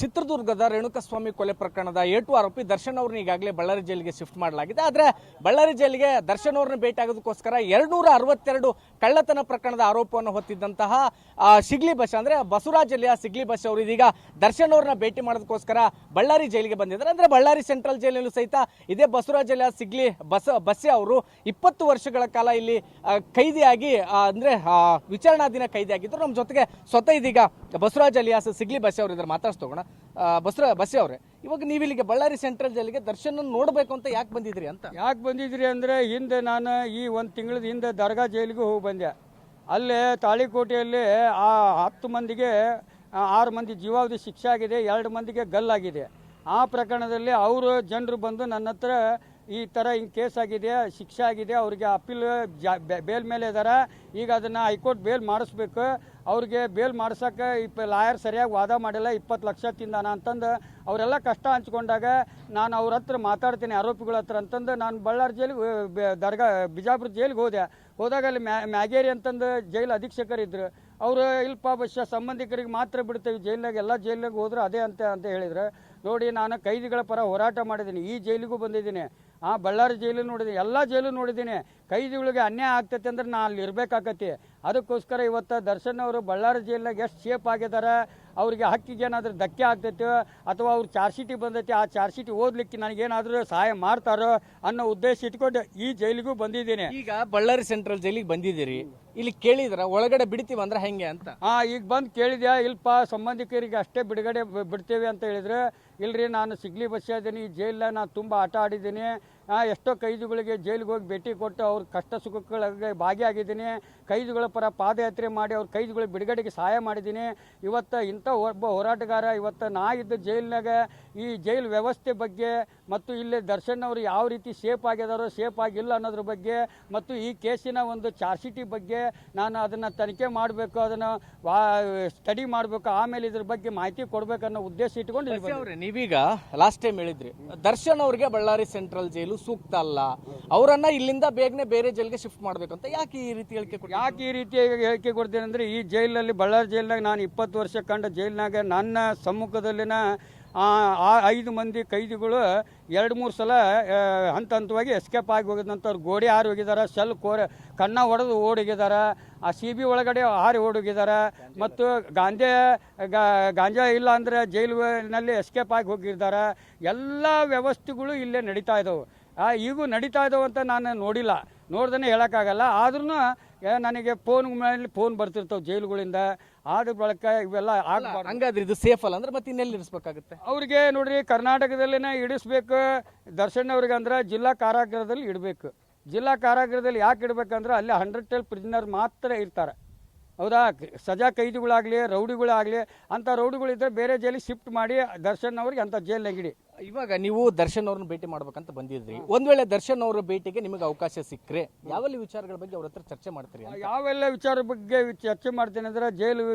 ಚಿತ್ರದುರ್ಗದ ರೇಣುಕಸ್ವಾಮಿ ಕೊಲೆ ಪ್ರಕರಣದ ಏಟು ಆರೋಪಿ ದರ್ಶನ್ ಅವ್ರನ್ನ ಈಗಾಗಲೇ ಬಳ್ಳಾರಿ ಜೈಲಿಗೆ ಶಿಫ್ಟ್ ಮಾಡಲಾಗಿದೆ. ಆದರೆ ಬಳ್ಳಾರಿ ಜೈಲಿಗೆ ದರ್ಶನ್ ಅವ್ರನ್ನ ಭೇಟಿಯಾಗೋದಕ್ಕೋಸ್ಕರ 262 ಕಳ್ಳತನ ಪ್ರಕರಣದ ಆರೋಪವನ್ನು ಹೊತ್ತಿದ್ದಂತಹ ಶಿಗ್ಲಿ ಬಸ್ ಅಂದ್ರೆ ಬಸವರಾಜ್ ಜಿಲ್ಲೆಯ ಶಿಗ್ಲಿ ಬಸ್ ಅವರು ಇದೀಗ ದರ್ಶನ್ ಅವ್ರನ್ನ ಭೇಟಿ ಮಾಡೋದಕ್ಕೋಸ್ಕರ ಬಳ್ಳಾರಿ ಜೈಲಿಗೆ ಬಂದಿದ್ದಾರೆ. ಅಂದ್ರೆ ಬಳ್ಳಾರಿ ಸೆಂಟ್ರಲ್ ಜೈಲಿನಲ್ಲೂ ಸಹಿತ ಇದೇ ಬಸವರಾಜ್ ಜಿಲ್ಲೆಯ ಶಿಗ್ಲಿ ಬಸ್ಸೆ ಅವರು 20 ವರ್ಷಗಳ ಕಾಲ ಇಲ್ಲಿ ಕೈದಿಯಾಗಿ ಅಂದ್ರೆ ವಿಚಾರಣಾಧೀನ ಕೈದಿಯಾಗಿದ್ದರು. ನಮ್ಮ ಜೊತೆಗೆ ಸ್ವತಃ ಇದೀಗ ಬಸವರಾಜ್ ಅಲಿಯಾಸ್ ಶಿಗ್ಲಿ ಬಸ್ ಅವರು ಇದ್ರ ಮಾತಾಡ್ತೋಗೋಣ. ಬಸ್ಸೆ ಅವರೇ, ಇವಾಗ ನೀವು ಇಲ್ಲಿಗೆ ಬಳ್ಳಾರಿ ಸೆಂಟ್ರಲ್ ಜೈಲಿಗೆ ದರ್ಶನ್ ನೋಡ್ಬೇಕು ಅಂತ ಯಾಕೆ ಬಂದಿದ್ರಿ ಅಂದ್ರೆ ಹಿಂದೆ ನಾನು ಈ ಒಂದು ತಿಂಗಳ ಹಿಂದೆ ದರ್ಗಾ ಜೈಲಿಗೆ ಹೋಗಿ ಬಂದೆ. ಅಲ್ಲೇ ತಾಳಿಕೋಟೆಯಲ್ಲಿ 10 ಮಂದಿಗೆ 6 ಮಂದಿ ಜೀವಾವಧಿ ಶಿಕ್ಷೆ ಆಗಿದೆ, 2 ಮಂದಿಗೆ ಗಲ್ಲಾಗಿದೆ. ಆ ಪ್ರಕರಣದಲ್ಲಿ ಅವರು ಜನರು ಬಂದು ನನ್ನ ಹತ್ರ ಈ ಥರ ಹಿಂಗೆ ಕೇಸ್ ಆಗಿದೆ, ಶಿಕ್ಷೆ ಆಗಿದೆ, ಅವ್ರಿಗೆ ಅಪೀಲ್ ಬೇಲ್ ಮೇಲೆ ಇದ್ದಾರೆ, ಈಗ ಅದನ್ನು ಹೈಕೋರ್ಟ್ ಬೇಲ್ ಮಾಡಿಸ್ಬೇಕು, ಅವ್ರಿಗೆ ಬೇಲ್ ಮಾಡ್ಸೋಕೆ ಲಾಯರ್ ಸರಿಯಾಗಿ ವಾದ ಮಾಡಿಲ್ಲ, 20 ಲಕ್ಷ ತಿಂದಾನ ಅಂತಂದು ಅವರೆಲ್ಲ ಕಷ್ಟ ಹಂಚ್ಕೊಂಡಾಗ ನಾನು ಅವ್ರ ಹತ್ರ ಮಾತಾಡ್ತೀನಿ ಆರೋಪಿಗಳ ಹತ್ರ ಅಂತಂದು ನಾನು ಬಳ್ಳಾರಿ ಜೈಲಿಗೆ ಬಿಜಾಪುರ ಜೈಲಿಗೆ ಹೋದಾಗ ಅಲ್ಲಿ ಮ್ಯಾಗೇರಿ ಅಂತಂದು ಜೈಲು ಅಧೀಕ್ಷಕರಿದ್ರು. ಅವರು ಇಲ್ಪ ಸಂಬಂಧಿಕರಿಗೆ ಮಾತ್ರ ಬಿಡ್ತೇವೆ ಜೈಲಿನಾಗ, ಎಲ್ಲ ಜೈಲಿನಾಗ ಹೋದ್ರೆ ಅದೇ ಅಂತ ಹೇಳಿದ್ರು. ನೋಡಿ, ನಾನು ಕೈದಿಗಳ ಪರ ಹೋರಾಟ ಮಾಡಿದ್ದೀನಿ, ಈ ಜೈಲಿಗೂ ಬಂದಿದ್ದೀನಿ, ಬಳ್ಳಾರಿ ಜೈಲು ನೋಡಿದ್ದೀನಿ, ಎಲ್ಲ ಜೈಲು ನೋಡಿದ್ದೀನಿ. ಕೈದಿಗಳಿಗೆ ಅನ್ಯಾಯ ಆಗ್ತೈತೆ ಅಂದ್ರೆ ನಾನು ಅಲ್ಲಿ ಇರಬೇಕಾಗತ್ತೆ. ಅದಕ್ಕೋಸ್ಕರ ಇವತ್ತು ದರ್ಶನ್ ಅವರು ಬಳ್ಳಾರಿ ಜೈಲಿನಾಗ ಎಷ್ಟು ಸೇಫ್ ಆಗಿದ್ದಾರೆ, ಅವ್ರಿಗೆ ಹಕ್ಕಿಗೆ ಏನಾದರೂ ಧಕ್ಕೆ ಆಗ್ತೈತೆ ಅಥವಾ ಅವ್ರು ಚಾರ್ಜ್ ಶೀಟಿಗೆ ಬಂದೈತಿ, ಆ ಚಾರ್ಜ್ ಶೀಟ್ ಓದಲಿಕ್ಕೆ ನನಗೇನಾದರೂ ಸಹಾಯ ಮಾಡ್ತಾರೋ ಅನ್ನೋ ಉದ್ದೇಶ ಇಟ್ಕೊಂಡು ಈ ಜೈಲಿಗೂ ಬಂದಿದ್ದೀನಿ. ಈಗ ಬಳ್ಳಾರಿ ಸೆಂಟ್ರಲ್ ಜೈಲಿಗೆ ಬಂದಿದ್ದೀರಿ, ಇಲ್ಲಿ ಕೇಳಿದ್ರ ಒಳಗಡೆ ಬಿಡ್ತೀವಿ ಅಂದ್ರೆ ಹೆಂಗೆ ಅಂತ? ಈಗ ಬಂದು ಕೇಳಿದ್ಯಾ, ಇಲ್ಪ ಸಂಬಂಧಿಕರಿಗೆ ಅಷ್ಟೇ ಬಿಡ್ತೇವೆ ಅಂತ ಹೇಳಿದ್ರೆ, ಇಲ್ರಿ ನಾನು ಸಿಗ್ಲಿ ಬಸ್ ಇದ್ದೀನಿ, ಈ ಜೈಲಿನ ನಾನು ತುಂಬ ಆಟ ಆಡಿದ್ದೀನಿ, ಎಷ್ಟೋ ಕೈದಿಗಳಿಗೆ ಜೈಲಿಗೆ ಹೋಗಿ ಭೇಟಿ ಕೊಟ್ಟು ಅವ್ರ ಕಷ್ಟ ಸುಖಗಳಿಗೆ ಭಾಗಿಯಾಗಿದ್ದೀನಿ, ಕೈದಿಗಳ ಪರ ಪಾದಯಾತ್ರೆ ಮಾಡಿ ಅವ್ರ ಕೈದಿಗಳ ಬಿಡುಗಡೆಗೆ ಸಹಾಯ ಮಾಡಿದ್ದೀನಿ. ಇವತ್ತು ಇಂಥ ಒಬ್ಬ ಹೋರಾಟಗಾರ ಇವತ್ತು ನಾ ಇದ್ದ ಜೈಲಿನಾಗ ಈ ಜೈಲು ವ್ಯವಸ್ಥೆ ಬಗ್ಗೆ ಮತ್ತು ಇಲ್ಲಿ ದರ್ಶನ್ ಅವರು ಯಾವ ರೀತಿ ಸೇಫ್ ಆಗಿದಾರೋ ಸೇಫ್ ಆಗಿಲ್ಲ ಅನ್ನೋದ್ರ ಬಗ್ಗೆ ಮತ್ತು ಈ ಕೇಸಿನ ಒಂದು ಚಾರ್ಜ್ ಶೀಟಿ ಬಗ್ಗೆ ನಾನು ಅದನ್ನು ತನಿಖೆ ಮಾಡಬೇಕು, ಅದನ್ನು ಸ್ಟಡಿ ಮಾಡಬೇಕು, ಆಮೇಲೆ ಇದ್ರ ಬಗ್ಗೆ ಮಾಹಿತಿ ಕೊಡಬೇಕನ್ನೋ ಉದ್ದೇಶ ಇಟ್ಕೊಂಡು. ನೀವೀಗ ಲಾಸ್ಟ್ ಟೈಮ್ ಹೇಳಿದ್ರಿ ದರ್ಶನ್ ಅವ್ರಿಗೆ ಬಳ್ಳಾರಿ ಸೆಂಟ್ರಲ್ ಜೈಲು ಸೂಕ್ತ ಅಲ್ಲ, ಅವರನ್ನ ಇಲ್ಲಿಂದ ಬೇಗನೆ ಬೇರೆ ಜೈಲಿಗೆ ಶಿಫ್ಟ್ ಮಾಡ್ಬೇಕಂತ ಯಾಕೆ ಈ ರೀತಿ ಹೇಳಿಕೆ ಕೊಡ್ತೇನೆ ಅಂದ್ರೆ, ಈ ಜೈಲಲ್ಲಿ ಬಳ್ಳಾರಿ ಜೈಲಿನಾಗ ನಾನು 20 ವರ್ಷ ಕಂಡ ಜೈಲಿನಾಗ ನನ್ನ ಸಮ್ಮುಖದಲ್ಲಿನ 5 ಮಂದಿ ಕೈದಿಗಳು 2-3 ಸಲ ಹಂತವಾಗಿ ಎಸ್ಕೇಪ್ ಆಗಿ ಹೋಗಿದಂಥವ್ರು ಗೋಡೆ ಹಾರಿ ಹೋಗಿದ್ದಾರೆ, ಕಣ್ಣ ಹೊಡೆದು ಓಡೋಗಿದ್ದಾರೆ, ಆ CB ಒಳಗಡೆ ಹಾರಿ ಓಡೋಗಿದ್ದಾರೆ, ಮತ್ತು ಗಾಂಜಾ ಇಲ್ಲ ಅಂದರೆ ಜೈಲಿನಲ್ಲಿ ಎಸ್ಕೇಪ್ ಆಗಿ ಹೋಗಿದ್ದಾರೆ. ಎಲ್ಲ ವ್ಯವಸ್ಥೆಗಳು ಇಲ್ಲೇ ನಡೀತಾ ಇದ್ದಾವೆ, ಈಗೂ ನಡೀತಾ ಇದ್ದಾವೆ ಅಂತ ನಾನು ನೋಡ್ದೇ ಹೇಳೋಕ್ಕಾಗಲ್ಲ. ಆದ್ರೂ ನನಗೆ ಫೋನ್ ಬರ್ತಿರ್ತಾವೆ ಜೈಲುಗಳಿಂದ, ಆದ ಬಳಕ ಇವೆಲ್ಲ ಆಗಬಾರ್ದು. ಹಂಗಾದ್ರೆ ಇದು ಸೇಫ್ ಅಲ್ಲ ಅಂದ್ರೆ ಮತ್ತೆ ಇನ್ನೆಲ್ಲಿ ಇರಿಸ್ಬೇಕಾಗುತ್ತೆ? ಅವ್ರಿಗೆ ನೋಡ್ರಿ, ಕರ್ನಾಟಕದಲ್ಲಿನೇ ಇಡಿಸ್ಬೇಕು ದರ್ಶನ್ ಅವ್ರಿಗೆ ಅಂದ್ರೆ ಜಿಲ್ಲಾ ಕಾರಾಗೃಹದಲ್ಲಿ ಇಡಬೇಕು. ಜಿಲ್ಲಾ ಕಾರಾಗೃಹದಲ್ಲಿ ಯಾಕೆ ಇಡಬೇಕಂದ್ರೆ ಅಲ್ಲಿ 100 ಪ್ರಿಸನರ್ ಮಾತ್ರ ಇರ್ತಾರೆ, ಹೌದಾ? ಸಜಾ ಕೈದಿಗಳಾಗಲಿ ರೌಡಿಗಳಾಗಲಿ ಅಂಥ ರೌಡಿಗಳಿದ್ರೆ ಬೇರೆ ಜೈಲಿಗೆ ಶಿಫ್ಟ್ ಮಾಡಿ ದರ್ಶನ್ ಅವ್ರಿಗೆ ಅಂಥ ಜೈಲಿನಾಗ ಇಡಿ. ಇವಾಗ ನೀವು ದರ್ಶನ್ ಅವ್ರನ್ನ ಭೇಟಿ ಮಾಡ್ಬೇಕಂತ ಬಂದಿದ್ರಿ, ಒಂದ್ ವೇಳೆ ದರ್ಶನ್ ಅವ್ರ ಭೇಟಿಗೆ ನಿಮಗೆ ಅವಕಾಶ ಸಿಕ್ಕರೆ ಯಾವೆಲ್ಲ ವಿಚಾರಗಳ ಬಗ್ಗೆ ಅವ್ರ ಹತ್ರ ಚರ್ಚೆ ಮಾಡ್ತೀರಿ? ಯಾವೆಲ್ಲ ವಿಚಾರ ಬಗ್ಗೆ ಚರ್ಚೆ ಮಾಡ್ತೀನಿ ಅಂದ್ರೆ, ಜೈಲು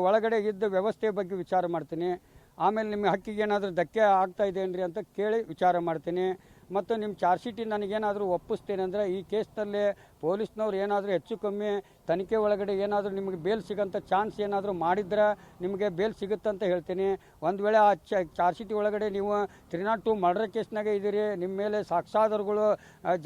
ಒಳಗಡೆ ಇದ್ದ ವ್ಯವಸ್ಥೆ ಬಗ್ಗೆ ವಿಚಾರ ಮಾಡ್ತೀನಿ, ಆಮೇಲೆ ನಿಮ್ಮ ಹಕ್ಕಿಗೆ ಏನಾದರೂ ಧಕ್ಕೆ ಆಗ್ತಾ ಇದೆಯೇನ್ರಿ ಅಂತ ಕೇಳಿ ವಿಚಾರ ಮಾಡ್ತೀನಿ, ಮತ್ತು ನಿಮ್ಮ ಚಾರ್ಜ್ ಶೀಟಿ ನನಗೇನಾದರೂ ಒಪ್ಪಿಸ್ತೇನೆ ಅಂದರೆ ಈ ಕೇಸ್ನಲ್ಲಿ ಪೊಲೀಸ್ನವ್ರು ಏನಾದರೂ ಹೆಚ್ಚು ಕಮ್ಮಿ ತನಿಖೆ ಒಳಗಡೆ ಏನಾದರೂ ನಿಮಗೆ ಬೇಲ್ ಸಿಗೋಂಥ ಚಾನ್ಸ್ ಏನಾದರೂ ಮಾಡಿದ್ರೆ ನಿಮಗೆ ಬೇಲ್ ಸಿಗುತ್ತಂತ ಹೇಳ್ತೀನಿ. ಒಂದು ವೇಳೆ ಆ ಚಾರ್ಜ್ ಶೀಟಿ ಒಳಗಡೆ ನೀವು 302 ಮರ್ಡರ್ ಕೇಸ್ನಾಗೆ ಇದ್ದೀರಿ, ನಿಮ್ಮ ಮೇಲೆ ಸಾಕ್ಷ್ಯಾಧಾರಗಳು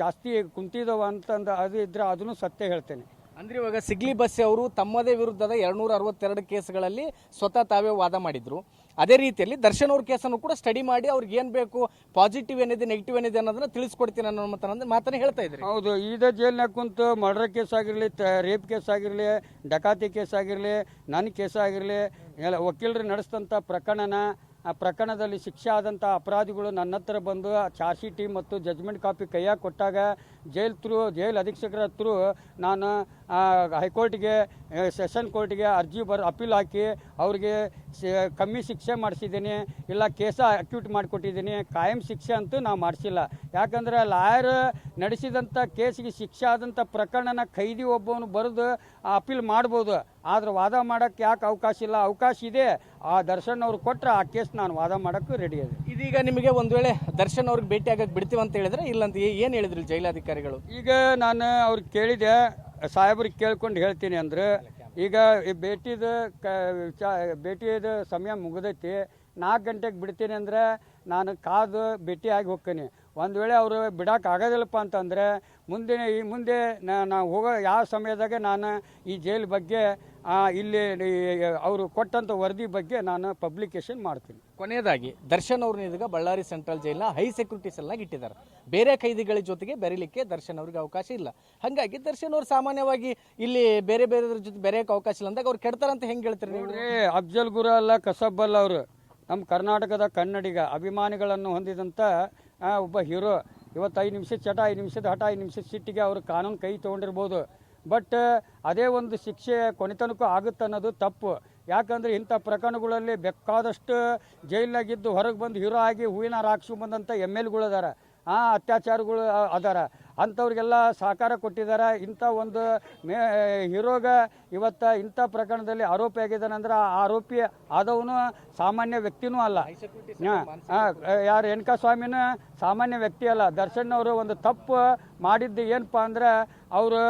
ಜಾಸ್ತಿ ಕುಂತಿದ್ದಾವೆ ಅಂತಂದು ಅದು ಇದ್ದರೆ ಅದನ್ನು ಸತ್ಯ ಹೇಳ್ತೇನೆ. ಅಂದ್ರೆ ಇವಾಗ ಸಿಗ್ಲಿ ಬಸ್ಸೆ ಅವರು ತಮ್ಮದೇ ವಿರುದ್ಧದ 262 ಕೇಸ್ಗಳಲ್ಲಿ ಸ್ವತಃ ತಾವೇ ವಾದ ಮಾಡಿದ್ರು. ಅದೇ ರೀತಿಯಲ್ಲಿ ದರ್ಶನ್ ಅವ್ರ ಕೇಸನ್ನು ಕೂಡ ಸ್ಟಡಿ ಮಾಡಿ ಅವ್ರಿಗೆ ಏನ್ ಬೇಕು, ಪಾಸಿಟಿವ್ ಏನಿದೆ ನೆಗೆಟಿವ್ ಏನಿದೆ ಅನ್ನೋದನ್ನ ತಿಳಿಸ್ಕೊಡ್ತೀನಿ ಅನ್ನೋ ಮಾತನ್ನ ಹೇಳ್ತಾ ಇದ್ರಿ. ಹೌದು, ಇದೇ ಜೈಲ್ನಾಗ ಕುಂತು ಮರ್ಡರ್ ಕೇಸ್ ಆಗಿರಲಿ, ರೇಪ್ ಕೇಸ್ ಆಗಿರಲಿ, ಡಕಾತಿ ಕೇಸ್ ಆಗಿರಲಿ, ನನ್ನ ಕೇಸ್ ಆಗಿರಲಿ, ಎಲ್ಲ ವಕೀಲರು ನಡೆಸಿದಂಥ ಆ ಪ್ರಕರಣದಲ್ಲಿ ಶಿಕ್ಷೆ ಆದಂಥ ಅಪರಾಧಿಗಳು ನನ್ನ ಹತ್ರ ಬಂದು ಚಾರ್ಜ್ ಶೀಟಿ ಮತ್ತು ಜಜ್ಮೆಂಟ್ ಕಾಪಿ ಕೈಯಾಗಿ ಕೊಟ್ಟಾಗ ಜೈಲ್ ಅಧೀಕ್ಷಕರ ಹತ್ರ ನಾನು ಹೈಕೋರ್ಟ್ಗೆ, ಸೆಷನ್ ಕೋರ್ಟ್ಗೆ ಅಪೀಲ್ ಹಾಕಿ ಅವ್ರಿಗೆ ಕಮ್ಮಿ ಶಿಕ್ಷೆ ಮಾಡಿಸಿದ್ದೀನಿ, ಇಲ್ಲ ಕೇಸ ಅಕ್ಯೂಟ್ ಮಾಡಿಕೊಟ್ಟಿದ್ದೀನಿ. ಕಾಯಂ ಶಿಕ್ಷೆ ಅಂತೂ ನಾವು ಮಾಡಿಸಿಲ್ಲ. ಯಾಕಂದರೆ ಲಾಯರ್ ನಡೆಸಿದಂಥ ಕೇಸಿಗೆ ಶಿಕ್ಷೆ ಆದಂಥ ಪ್ರಕರಣನ ಖೈದಿ ಒಬ್ಬವನು ಬರೆದು ಅಪೀಲ್ ಮಾಡ್ಬೋದು, ಆದ್ರೆ ವಾದ ಮಾಡೋಕ್ಕೆ ಯಾಕೆ ಅವಕಾಶ ಇಲ್ಲ? ಅವಕಾಶ ಇದೆ, ಆ ದರ್ಶನ್ ಅವ್ರು ಕೊಟ್ಟರೆ ಆ ಕೇಸ್ ನಾನು ವಾದ ಮಾಡೋಕ್ಕೂ ರೆಡಿ ಇದೆ. ಇದೀಗ ನಿಮಗೆ ಒಂದು ವೇಳೆ ದರ್ಶನ್ ಅವ್ರಿಗೆ ಭೇಟಿ ಆಗಕ್ಕೆ ಬಿಡ್ತೀವಿ ಅಂತ ಹೇಳಿದ್ರೆ ಇಲ್ಲ ಅಂತ ಏನು ಹೇಳಿದ್ರಿ ಜೈಲಾಧಿಕಾರಿಗಳು? ಈಗ ನಾನು ಅವ್ರಿಗೆ ಕೇಳಿದೆ, ಸಾಹೇಬ್ರಿಗೆ ಕೇಳ್ಕೊಂಡು ಹೇಳ್ತೀನಿ ಅಂದ್ರೆ, ಈಗ ಭೇಟಿದ ಸಮಯ ಮುಗಿದೈತಿ, 4 ಗಂಟೆಗೆ ಬಿಡ್ತೀನಿ ಅಂದರೆ ನಾನು ಕಾದು ಭೇಟಿಯಾಗಿ ಹೋಗ್ತೀನಿ. ಒಂದು ವೇಳೆ ಅವರು ಬಿಡೋಕೆ ಆಗೋದಿಲ್ಲಪ್ಪ ಅಂತಂದರೆ ಮುಂದೆ ನಾವು ಹೋಗೋ ಯಾವ ಸಮಯದಾಗ ನಾನು ಈ ಜೈಲ್ ಬಗ್ಗೆ ಇಲ್ಲಿ ಅವರು ಕೊಟ್ಟಂಥ ವರದಿ ಬಗ್ಗೆ ನಾನು ಪಬ್ಲಿಕೇಶನ್ ಮಾಡ್ತೀನಿ. ಕೊನೆಯದಾಗಿ ದರ್ಶನ್ ಅವ್ರನ್ನ ಇದೀಗ ಬಳ್ಳಾರಿ ಸೆಂಟ್ರಲ್ ಜೈಲ್ನ ಹೈ ಸೆಕ್ಯೂರಿಟಿ ಸೆಲ್ನಾಗ ಇಟ್ಟಿದ್ದಾರೆ. ಬೇರೆ ಕೈದಿಗಳ ಜೊತೆಗೆ ಬೆರೀಲಿಕ್ಕೆ ದರ್ಶನ್ ಅವ್ರಿಗೆ ಅವಕಾಶ ಇಲ್ಲ. ಹಾಗಾಗಿ ದರ್ಶನ್ ಅವ್ರು ಸಾಮಾನ್ಯವಾಗಿ ಇಲ್ಲಿ ಬೇರೆ ಜೊತೆ ಬೆರೆಯಕ್ಕೆ ಅವಕಾಶ ಇಲ್ಲ ಅಂದಾಗ ಅವ್ರು ಕೆಡ್ತಾರಂತ ಹೆಂಗೆ ಹೇಳ್ತೀರಿ ನೀವು? ಅಫ್ಜಲ್ ಗುರು ಅಲ್ಲ ಕಸಬ್ಬಲ್ಲ ಅವರು ನಮ್ಮ ಕರ್ನಾಟಕದ ಕನ್ನಡಿಗ ಅಭಿಮಾನಿಗಳನ್ನು ಹೊಂದಿದಂಥ ಒಬ್ಬ ಹೀರೋ. ಇವತ್ತು 5 ನಿಮಿಷದ ಚಟ, 5 ನಿಮಿಷದ ಹಠ, 5 ನಿಮಿಷದ ಸಿಟ್ಟಿಗೆ ಅವರು ಕಾನೂನು ಕೈ ತೊಗೊಂಡಿರ್ಬೋದು. ಬಟ್ ಅದೇ ಒಂದು ಶಿಕ್ಷೆ ಕೊನೆತನಕ ಆಗುತ್ತೆ ಅನ್ನೋದು ತಪ್ಪು. ಯಾಕಂದರೆ ಇಂಥ ಪ್ರಕರಣಗಳಲ್ಲಿ ಬೇಕಾದಷ್ಟು ಜೈಲಾಗಿದ್ದು ಹೊರಗೆ ಬಂದು ಹೀರೋ ಆಗಿ ಹೂವಿನ ಹಾಕ್ಸ್ಕೊಂಡ್ ಬಂದಂಥ MLಗಳು ಅದಾರ, ಅತ್ಯಾಚಾರಗಳು ಅದಾರ. ಅಂಥವ್ರಿಗೆಲ್ಲ ಸಹಕಾರ ಕೊಟ್ಟಿದ್ದಾರೆ. ಇಂಥ ಒಂದು ಹೀರೋಗ ಇವತ್ತು ಇಂಥ ಪ್ರಕರಣದಲ್ಲಿ ಆರೋಪಿ ಆಗಿದ್ದಾನೆ ಅಂದ್ರೆ ಆ ಆರೋಪಿ ಆದವನು ಸಾಮಾನ್ಯ ವ್ಯಕ್ತಿನೂ ಅಲ್ಲ. ಯಾರು ರೇಣುಕಾ ಸ್ವಾಮಿನ ಸಾಮಾನ್ಯ ವ್ಯಕ್ತಿ ಅಲ್ಲ. ದರ್ಶನ್ ಅವರು ಒಂದು ತಪ್ಪು ಮಾಡಿದ್ದು ಏನಪ್ಪ ಅಂದ್ರೆ ಅವರು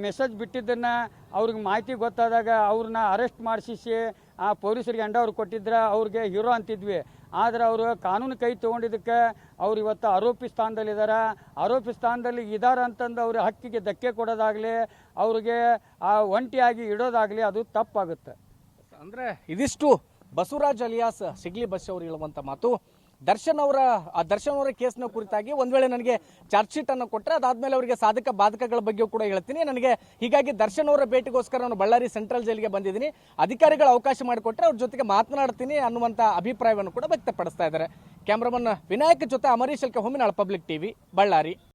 ಮೆಸೇಜ್ ಬಿಟ್ಟಿದ್ದನ್ನು ಅವ್ರಿಗೆ ಮಾಹಿತಿ ಗೊತ್ತಾದಾಗ ಅವ್ರನ್ನ ಅರೆಸ್ಟ್ ಮಾಡಿಸಿ ಪೊಲೀಸರಿಗೆ ಅವ್ರು ಕೊಟ್ಟಿದ್ರೆ ಅವ್ರಿಗೆ ಹೀರೋ ಅಂತಿದ್ವಿ. ಆದರೆ ಅವರು ಕಾನೂನು ಕೈ ತೊಗೊಂಡಿದ್ದಕ್ಕೆ ಅವ್ರು ಇವತ್ತು ಆರೋಪಿ ಸ್ಥಾನದಲ್ಲಿದ್ದಾರೆ. ಆರೋಪಿ ಸ್ಥಾನದಲ್ಲಿ ಇದ್ದಾರೆ ಅಂತಂದು ಅವ್ರ ಹಕ್ಕಿಗೆ ಧಕ್ಕೆ ಕೊಡೋದಾಗಲಿ ಅವ್ರಿಗೆ ಒಂಟಿಯಾಗಿ ಇಡೋದಾಗಲಿ ಅದು ತಪ್ಪಾಗುತ್ತೆ. ಅಂದರೆ ಇದಿಷ್ಟು ಬಸವರಾಜ್ ಅಲಿಯಾಸ್ ಸಿಗ್ಲಿ ಬಸ್ ಅವರು ಹೇಳುವಂಥ ಮಾತು. ದರ್ಶನ್ ಅವರ ಕೇಸ್ನ ಕುರಿತಾಗಿ ಒಂದು ವೇಳೆ ನನಗೆ ಚಾರ್ಜ್ ಶೀಟ್ ಅನ್ನು ಕೊಟ್ಟರೆ ಅದಾದ್ಮೇಲೆ ಅವರಿಗೆ ಸಾಧಕ ಬಾಧಕಗಳ ಬಗ್ಗೆ ಕೂಡ ಹೇಳ್ತೀನಿ. ನನಗೆ ಹೀಗಾಗಿ ದರ್ಶನ್ ಅವರ ಭೇಟಿಗೋಸ್ಕರ ನಾನು ಬಳ್ಳಾರಿ ಸೆಂಟ್ರಲ್ ಜೈಲಿಗೆ ಬಂದಿದ್ದೀನಿ, ಅಧಿಕಾರಿಗಳು ಅವಕಾಶ ಮಾಡಿಕೊಟ್ರೆ ಅವ್ರ ಜೊತೆಗೆ ಮಾತನಾಡ್ತೀನಿ ಅನ್ನುವಂಥ ಅಭಿಪ್ರಾಯವನ್ನು ಕೂಡ ವ್ಯಕ್ತಪಡಿಸ್ತಾ ಇದ್ದಾರೆ. ಕ್ಯಾಮ್ರಾಮನ್ ವಿನಾಯಕ್ ಜೊತೆ ಅಮರೀಶ್ ಅಲ್ಕೆ, ಹೊಮ್ಮಿನಾಳ್, ಪಬ್ಲಿಕ್ ಟಿವಿ, ಬಳ್ಳಾರಿ.